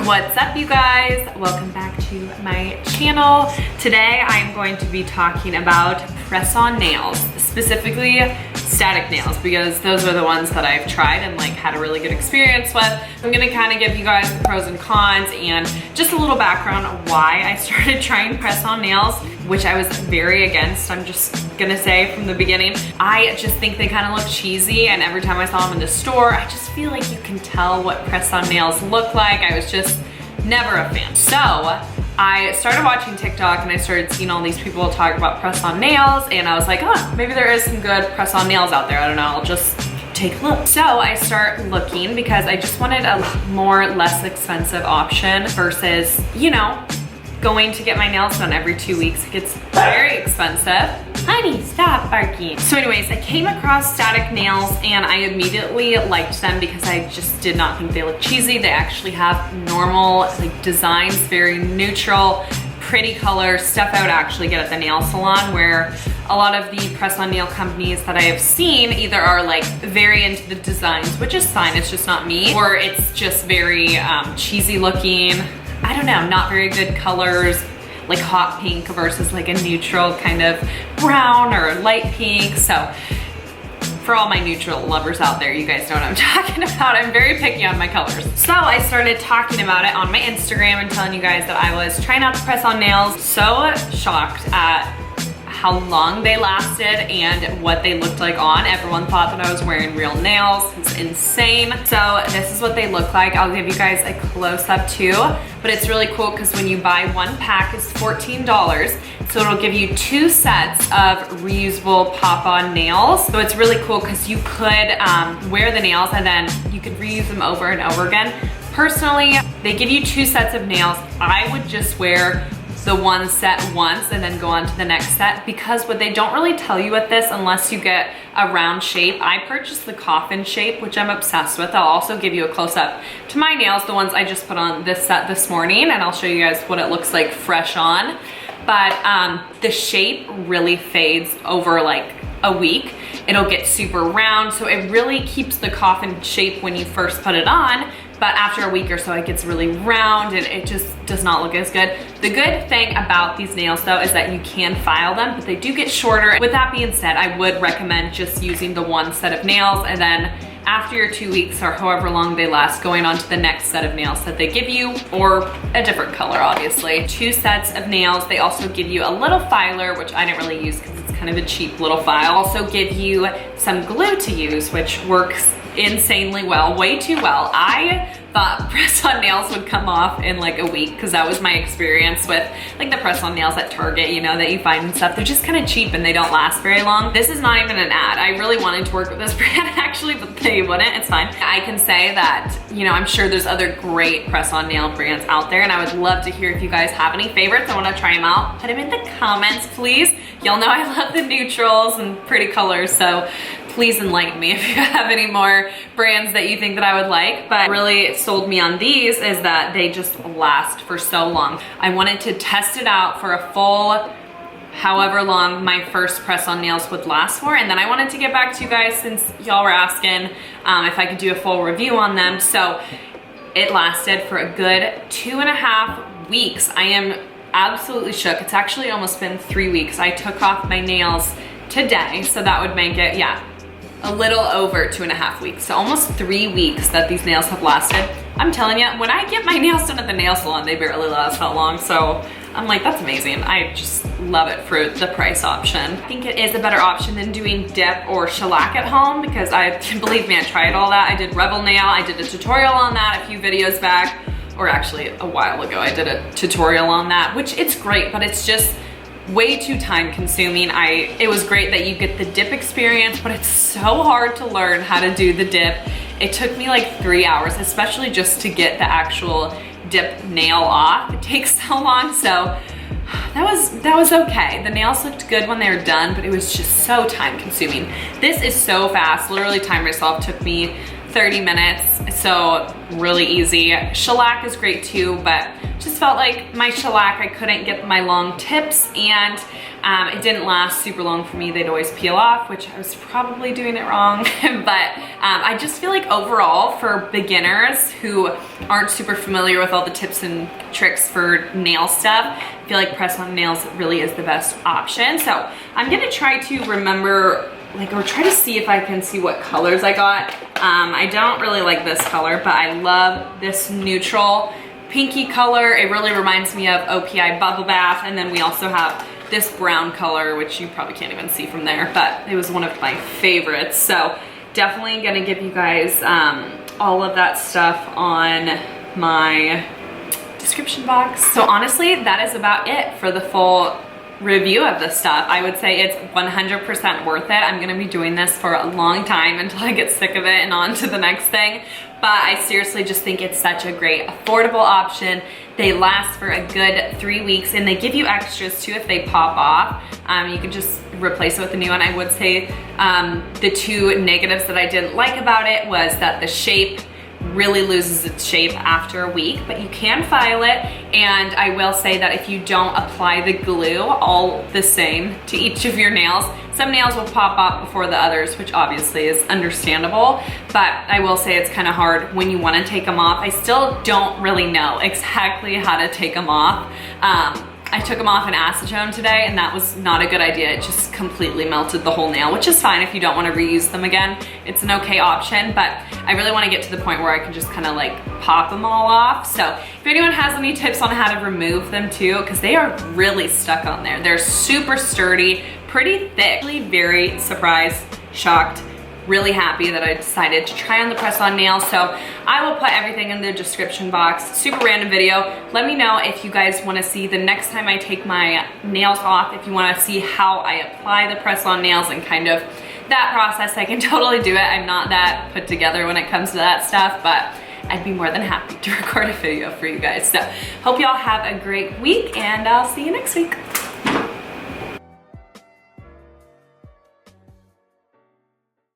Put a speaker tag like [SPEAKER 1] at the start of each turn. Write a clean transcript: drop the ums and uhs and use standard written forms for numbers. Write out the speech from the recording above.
[SPEAKER 1] What's up, you guys? Welcome back to my channel. Today I'm going to be talking about press-on nails, specifically static nails, because those are the ones that I've tried and like had a really good experience with. I'm gonna kind of give you guys the pros and cons and just a little background on why I started trying press-on nails, which I was very against. I'm just gonna say from the beginning, I just think they kind of look cheesy, and every time I saw them in the store, I just feel like you can tell what press-on nails look like. I was just never a fan. So I started watching TikTok and I started seeing all these people talk about press-on nails, and I was like, oh, maybe there is some good press-on nails out there. I don't know, I'll just take a look. So I start looking because I just wanted a less expensive option versus, you know, going to get my nails done every 2 weeks. It gets very expensive. Honey, stop barking. So anyways, I came across static nails and I immediately liked them because I just did not think they looked cheesy. They actually have normal like designs, very neutral, pretty colors, stuff I would actually get at the nail salon, where a lot of the press-on nail companies that I have seen either are like very into the designs, which is fine, it's just not me, or it's just very cheesy looking. I don't know, not very good colors, like hot pink versus like a neutral kind of brown or light pink. So for all my neutral lovers out there, you guys know what I'm talking about. I'm very picky on my colors. So I started talking about it on my Instagram and telling you guys that I was trying out the press-on nails. So shocked at how long they lasted and what they looked like on. Everyone thought that I was wearing real nails. It's insane. So this is what they look like. I'll give you guys a close-up too, but it's really cool because when you buy one pack, it's $14. So it'll give you 2 sets of reusable pop-on nails. So it's really cool because you could wear the nails and then you could reuse them over and over again. Personally, they give you 2 sets of nails. I would just wear the one set once and then go on to the next set, because what they don't really tell you with this, unless you get a round shape, I purchased the coffin shape, which I'm obsessed with. I'll also give you a close-up to my nails, the ones I just put on this set this morning, and I'll show you guys what it looks like fresh on. But the shape really fades over like a week. It'll get super round, so it really keeps the coffin shape when you first put it on, but after a week or so it gets really round and it just does not look as good. The good thing about these nails though is that you can file them, but they do get shorter. With that being said, I would recommend just using the one set of nails, and then after your 2 weeks or however long they last, going on to the next set of nails that they give you, or a different color obviously. 2 sets of nails. They also give you a little filer, which I didn't really use because it's kind of a cheap little file. Also give you some glue to use, which works insanely well, way too well. I thought press-on nails would come off in like a week because that was my experience with like the press-on nails at Target, you know, that you find and stuff. They're just kind of cheap and they don't last very long. This is not even an ad. I really wanted to work with this brand actually, but they wouldn't. It's fine. I can say that, you know, I'm sure there's other great press-on nail brands out there, and I would love to hear if you guys have any favorites. I want to try them out. Put them in the comments, please. Y'all know I love the neutrals and pretty colors, so please enlighten me if you have any more brands that you think that I would like. But what really sold me on these is that they just last for so long. I wanted to test it out for a full however long my first press-on nails would last for, and then I wanted to get back to you guys since y'all were asking if I could do a full review on them. So it lasted for a good 2.5 weeks. I am absolutely shook. It's actually almost been 3 weeks. I took off my nails today, so that would make it, yeah, a little over 2.5 weeks. So almost 3 weeks that these nails have lasted. I'm telling you, when I get my nails done at the nail salon, they barely last that long. So I'm like, that's amazing. I just love it for the price option. I think it is a better option than doing dip or shellac at home, because believe me, I tried all that. I did Rebel Nail. I did a tutorial on that a few videos back, or actually a while ago. I did a tutorial on that, which it's great, but it's just way too time consuming. It was great that you get the dip experience, but it's so hard to learn how to do the dip. It took me like 3 hours, especially just to get the actual dip nail off. It takes so long, so that was okay. The nails looked good when they were done, but it was just so time consuming. This is so fast. Literally timed myself, took me 30 minutes, so really easy. Shellac is great too, but just felt like my shellac, I couldn't get my long tips, and it didn't last super long for me. They'd always peel off, which I was probably doing it wrong. But I just feel like overall for beginners who aren't super familiar with all the tips and tricks for nail stuff, I feel like press-on nails really is the best option. So I'm gonna try to remember, or try to see if I can see what colors I got. I don't really like this color, but I love this neutral pinky color. It really reminds me of OPI Bubble Bath. And then we also have this brown color, which you probably can't even see from there, but it was one of my favorites. So definitely gonna give you guys all of that stuff on my description box. So honestly, that is about it for the full review of this stuff. I would say it's 100% worth it. I'm gonna be doing this for a long time until I get sick of it and on to the next thing. But I seriously just think it's such a great affordable option. They last for a good 3 weeks, and they give you extras too if they pop off. You can just replace it with a new one. I would say the two negatives that I didn't like about it was that the shape really loses its shape after a week, but you can file it. And I will say that if you don't apply the glue all the same to each of your nails, some nails will pop off before the others, which obviously is understandable, but I will say it's kind of hard when you want to take them off. I still don't really know exactly how to take them off. I took them off in acetone today, and that was not a good idea. It just completely melted the whole nail, which is fine if you don't want to reuse them again. It's an okay option, but I really want to get to the point where I can just kind of like pop them all off. So if anyone has any tips on how to remove them too, because they are really stuck on there. They're super sturdy, pretty thick. Really very surprised, shocked, really happy that I decided to try on the press-on nails. So I will put everything in the description box. Super random video. Let me know if you guys want to see the next time I take my nails off, if you want to see how I apply the press-on nails and kind of that process. I can totally do it. I'm not that put together when it comes to that stuff, but I'd be more than happy to record a video for you guys. So hope y'all have a great week, and I'll see you next week.